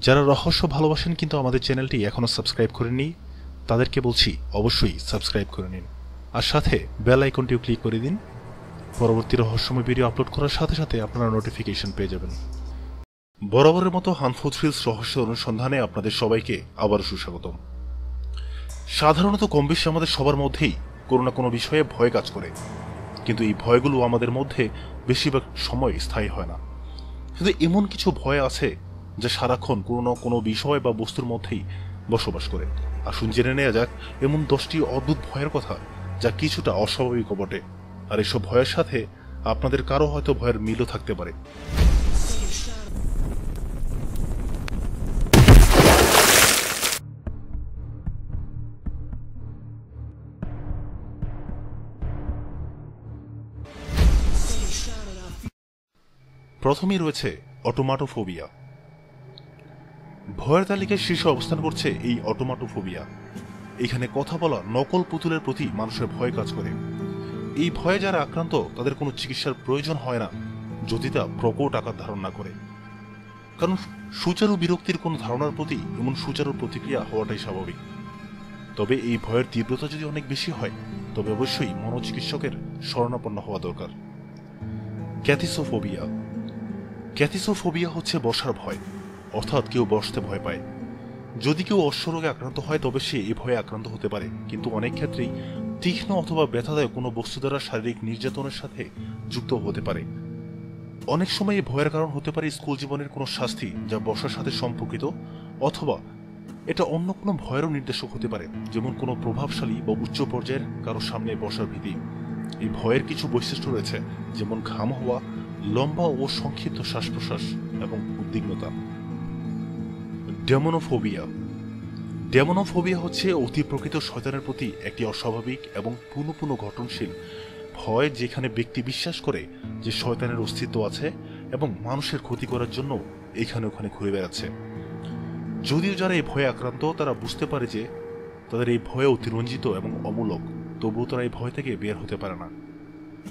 যারা রহস্য ভালোবাসেন কিন্তু আমাদের চ্যানেলটি এখনো সাবস্ক্রাইব করেননি, তাদেরকে বলছি অবশ্যই সাবস্ক্রাইব করে নিন, আর সাথে বেল আইকনটিও ক্লিক করে দিন। পরবর্তী রহস্যময় ভিডিও আপলোড করার সাথে সাথে আপনারা নোটিফিকেশন পেয়ে যাবেন। বরাবরের মতো হানফু থ্রিলস রহস্য অনুসন্ধানে আপনাদের সবাইকে আবারও সুস্বাগতম। সাধারণত কম বেশি আমাদের সবার মধ্যেই কোনো না কোনো বিষয়ে ভয় কাজ করে, কিন্তু এই ভয়গুলো আমাদের মধ্যে বেশিরভাগ সময় স্থায়ী হয় না। কিন্তু এমন কিছু ভয় আছে যা সারাক্ষণ কোনো না কোনো বিষয় বা বস্তুর মধ্যেই বসবাস করে। আসুন জেনে নেওয়া যাক এমন 10টি অদ্ভুত ভয়ের কথা যা কিছুটা অস্বাভাবিক বটে। আর এসব ভয়ের সাথে আপনাদের কারো হয়তো ভয়ের মিলও থাকতে পারে। প্রথমেই রয়েছে অটোমাটোফোবিয়া। ভয়ের তালিকায় শীর্ষে অবস্থান করছে এই অটোমাটোফোবিয়া। এখানে কথা বলা নকল পুতুলের প্রতি মানুষের ভয় কাজ করে। এই ভয়ে যারা আক্রান্ত তাদের কোনো চিকিৎসার প্রয়োজন হয় না, যদি তা প্রকট আকার ধারণ না করে। কারণ সুচারু বিরক্তির কোনো ধারণার প্রতি এমন সুচারু প্রতিক্রিয়া হওয়াটাই স্বাভাবিক। তবে এই ভয়ের তীব্রতা যদি অনেক বেশি হয় তবে অবশ্যই মনোচিকিৎসকের শরণাপন্ন হওয়া দরকার। ক্যাথিসোফোবিয়া। ক্যাথিসোফোবিয়া হচ্ছে বসার ভয়, অর্থাৎ কেউ বসতে ভয় পায়। যদি কেউ অশ্বরোগে আক্রান্ত হয় তবে সে এই ভয়ে আক্রান্ত হতে পারে, কিন্তু অনেক ক্ষেত্রেই তীক্ষ্ণ অথবা ব্যথাদায়ক কোনো বস্তু দ্বারা শারীরিক নির্যাতনের সাথে যুক্ত হতে পারে। অনেক সময় এই ভয়ের কারণ হতে পারে স্কুল জীবনের কোনো শাস্তি যা বসার সাথে সম্পর্কিত, অথবা এটা অন্য কোনো ভয়েরও নির্দেশক হতে পারে, যেমন কোনো প্রভাবশালী বা উচ্চ পর্যায়ের কারো সামনে বসার ভীতি। এই ভয়ের কিছু বৈশিষ্ট্য রয়েছে, যেমন ঘাম হওয়া, লম্বা ও সংক্ষিপ্ত শ্বাস প্রশ্বাস এবং উদ্বিগ্নতা। ডেমোনোফোবিয়া। ডেমোনোফোবিয়া হচ্ছে অতি প্রকৃত শয়তানের প্রতি একটি অস্বাভাবিক এবং পুনঃ ঘটনশীল ভয়, যেখানে ব্যক্তি বিশ্বাস করে যে শয়তানের অস্তিত্ব আছে এবং মানুষের ক্ষতি করার জন্য এখানে ওখানে ঘুরে বেড়াচ্ছে। যদিও যারা এই ভয়ে আক্রান্ত তারা বুঝতে পারে যে তাদের এই ভয়ে অতিরঞ্জিত এবং অমূলক, তবুও তারা এই ভয় থেকে বের হতে পারে না।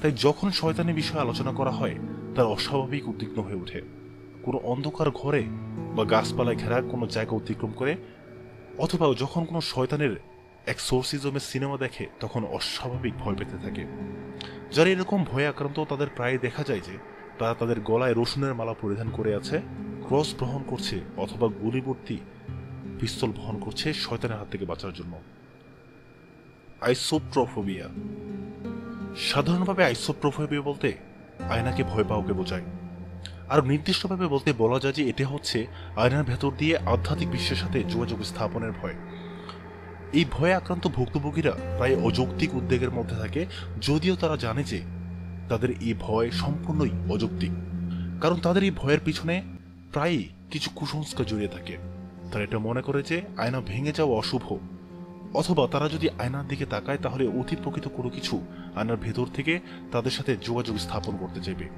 তাই যখন শয়তানের বিষয়ে আলোচনা করা হয় তার অস্বাভাবিক উদ্বিগ্ন হয়ে ওঠে। কোনো অন্ধকার ঘরে বা গাছপালায় ঘেরা কোনো জায়গা অতিক্রম করে, অথবা যখন কোনো শয়তানের এক্সোরসিজমের সিনেমা দেখে তখন অস্বাভাবিক ভয় পেতে থাকে। যারা এরকম ভয়ে আক্রান্ত তাদের প্রায় দেখা যায় যে তারা তাদের গলায় রসুনের মালা পরিধান করে আছে, ক্রস বহন করছে, অথবা গুলিবর্তী পিস্তল বহন করছে শয়তানের হাত থেকে বাঁচার জন্য। আইসোপ্রোফোবিয়া। সাধারণভাবে আইসোপ্রোফোবিয়া বলতে আয়নাকে ভয় পাওয়াকে বোঝায়। আর নির্দিষ্টভাবে বলতে বলা যায় যে এটা হচ্ছে আয়নার ভেতর দিয়ে আধ্যাত্মিক বিশ্বের সাথে যোগাযোগ স্থাপনের ভয়। এই ভয়ে আক্রান্ত ভুক্তভোগীরা প্রায় অযৌক্তিক উদ্বেগের মধ্যে থাকে, যদিও তারা জানে যে তাদের এই ভয় সম্পূর্ণই অযৌক্তিক, কারণ তাদের এই ভয়ের পিছনে প্রায়ই কিছু কুসংস্কার জড়িয়ে থাকে। তারা এটা মনে করে যে আয়না ভেঙে যাওয়া অশুভ, অথবা তারা যদি আয়নার দিকে তাকায় তাহলে অতি প্রকৃত কোনো কিছু আয়নার ভেতর থেকে তাদের সাথে যোগাযোগ স্থাপন করতে চাইবে।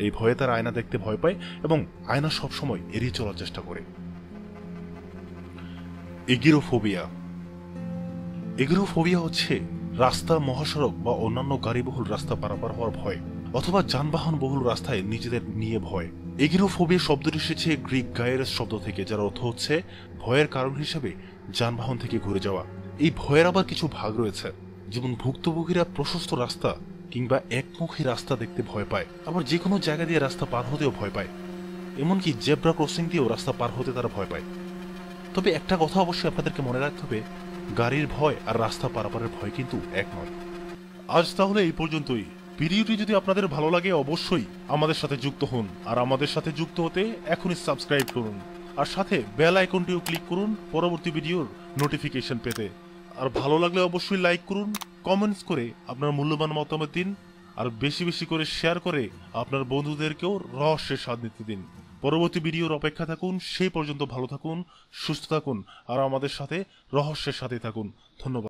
এই ভয়ে তারা আয়না দেখতে ভয় পায় এবং আয়না সবসময় এড়িয়ে চলার চেষ্টা করে। এগিরোফোবিয়া। এগিরোফোবিয়া হচ্ছে রাস্তা, মহাসড়ক বা অন্যান্য গাড়িবহুল রাস্তা পারাপার হওয়ার ভয়, অথবা যানবাহন বহুল রাস্তায় নিজেদের নিয়ে ভয়। এগিরোফোবিয়া শব্দটি এসেছে গ্রিক গায়েরস শব্দ থেকে, যার অর্থ হচ্ছে ভয়ের কারণ হিসেবে যানবাহন থেকে ঘুরে যাওয়া। এই ভয়ের আবার কিছু ভাগ রয়েছে, যেমন ভুক্তভোগীরা প্রশস্ত রাস্তা কিংবা একমুখী রাস্তা দেখতে ভয় পায়, আবার যে কোনো জায়গা দিয়ে রাস্তা পার হতেও ভয় পায়, এমনকি জেব্রা ক্রসিং দিয়েও রাস্তা পার হতে তারা ভয় পায়। তবে একটা কথা অবশ্যই আপনাদেরকে মনে রাখতে হবে, গাড়ির ভয় আর রাস্তা পারাপারের ভয় কিন্তু এক নয়। আজ তাহলে এই পর্যন্তই। ভিডিওটি যদি আপনাদের ভালো লাগে অবশ্যই আমাদের সাথে যুক্ত হন, আর আমাদের সাথে যুক্ত হতে এখনই সাবস্ক্রাইব করুন, আর সাথে বেল আইকনটিও ক্লিক করুন পরবর্তী ভিডিওর নোটিফিকেশন পেতে। আর ভালো লাগলে অবশ্যই লাইক করুন, কমেন্টস করে আপনার মূল্যবান মতামত দিন, আর বেশি বেশি করে শেয়ার করে আপনার বন্ধুদেরকেও রহস্যের স্বাদ নিতে দিন। পরবর্তী ভিডিওর অপেক্ষা থাকুন। সেই পর্যন্ত ভালো থাকুন, সুস্থ থাকুন, আর আমাদের সাথে রহস্যের সাথে থাকুন। ধন্যবাদ।